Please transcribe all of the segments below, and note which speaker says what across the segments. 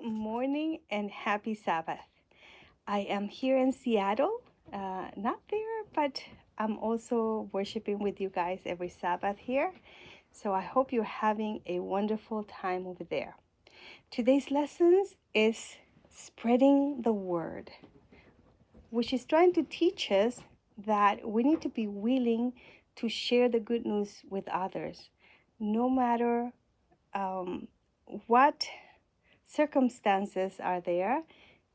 Speaker 1: Good morning and happy Sabbath. I am here in Seattle, not there, but I'm also worshiping with you guys every Sabbath here. So I hope you're having a wonderful time over there. Today's lesson is spreading the word, which is trying to teach us that we need to be willing to share the good news with others, no matter what circumstances are there.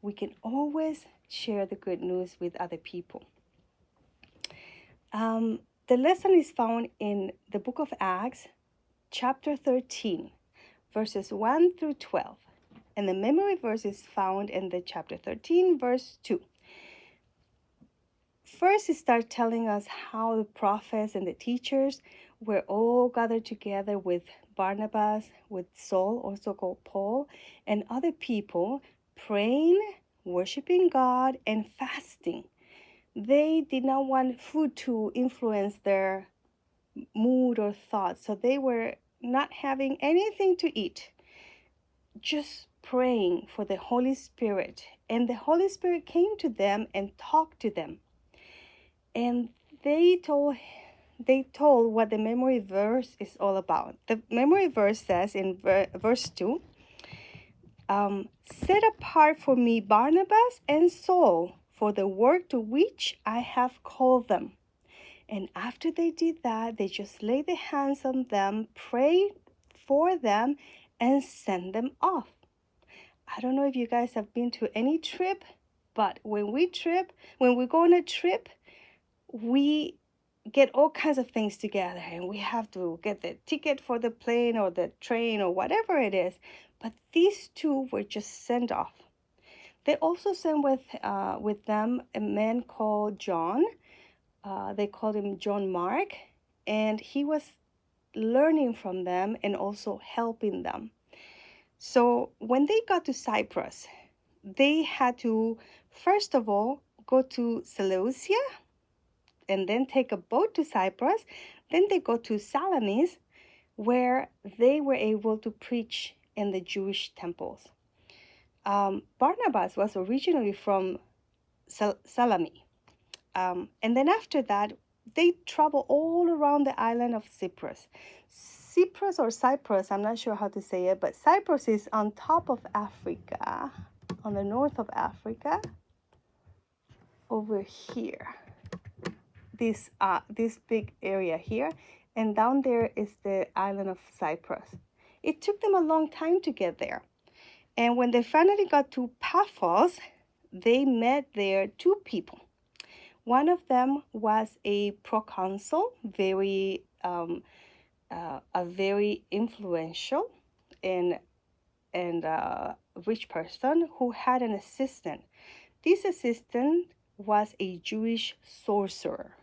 Speaker 1: We can always share the good news with other people. The lesson is found in the book of Acts, chapter 13, verses 1 through 12. And the memory verse is found in the chapter 13, verse 2. First, it starts telling us how the prophets and the teachers were all gathered together with Barnabas, with Saul, also called Paul, and other people, praying, worshiping God, and fasting. They did not want food to influence their mood or thoughts, so they were not having anything to eat, just praying for the Holy Spirit. And the Holy Spirit came to them and talked to them. And they told what the memory verse is all about. The memory verse says in verse 2, set apart for me Barnabas and Saul for the work to which I have called them. And after they did that, they just laid their hands on them, prayed for them, and sent them off. I don't know if you guys have been to any trip, but when we go on a trip, we get all kinds of things together, and we have to get the ticket for the plane or the train or whatever it is. But these two were just sent off. They also sent with them a man called John. They called him John Mark, and he was learning from them and also helping them. So when they got to Cyprus, they had to, first of all, go to Seleucia, and then take a boat to Cyprus. Then they go to Elymas, where they were able to preach in the Jewish temples. Barnabas was originally from Salami. And then after that, they travel all around the island of Cyprus. Cyprus, I'm not sure how to say it, but Cyprus is on top of Africa, on the north of Africa, over here. This big area here, and down there is the island of Cyprus. It took them a long time to get there. And when they finally got to Paphos, they met there two people. One of them was a proconsul, a very influential and rich person who had an assistant. This assistant was a Jewish sorcerer.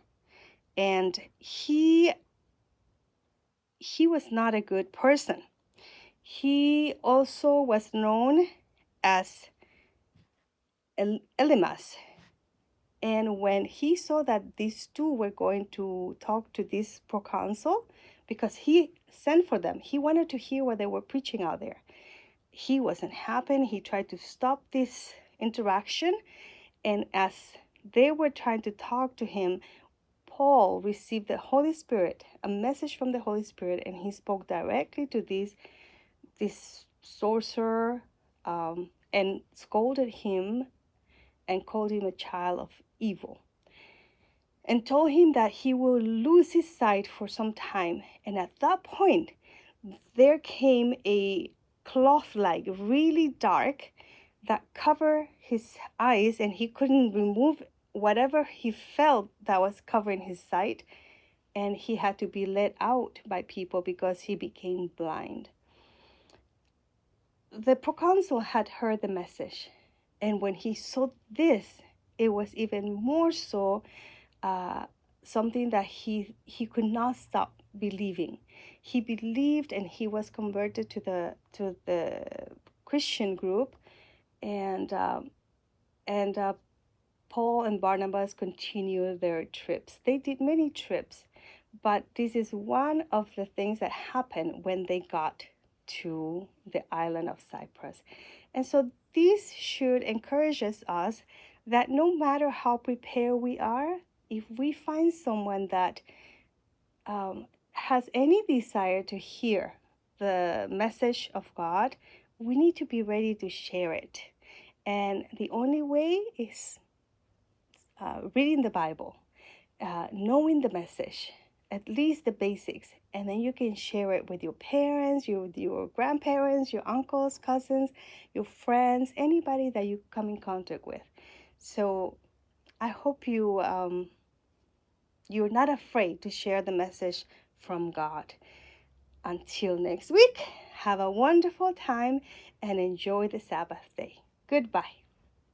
Speaker 1: And he was not a good person. He also was known as Elymas. And when he saw that these two were going to talk to this proconsul, because he sent for them, he wanted to hear what they were preaching out there. He wasn't happy. He tried to stop this interaction. And as they were trying to talk to him, Paul received the Holy Spirit, a message from the Holy Spirit, and he spoke directly to this sorcerer and scolded him and called him a child of evil, and told him that he will lose his sight for some time. And at that point, there came a cloth, like really dark, that covered his eyes, and he couldn't remove whatever he felt that was covering his sight, and he had to be let out by people because he became blind. The proconsul had heard the message, and when he saw this, it was even more so something that he could not stop believing. He believed, and he was converted to the Christian group, and Paul and Barnabas continued their trips. They did many trips, but this is one of the things that happened when they got to the island of Cyprus. And so this should encourage us that no matter how prepared we are, if we find someone that has any desire to hear the message of God, we need to be ready to share it. And the only way is reading the Bible, knowing the message, at least the basics, and then you can share it with your parents, your grandparents, your uncles, cousins, your friends, anybody that you come in contact with. So I hope you're not afraid to share the message from God. Until next week, have a wonderful time and enjoy the Sabbath day. Goodbye.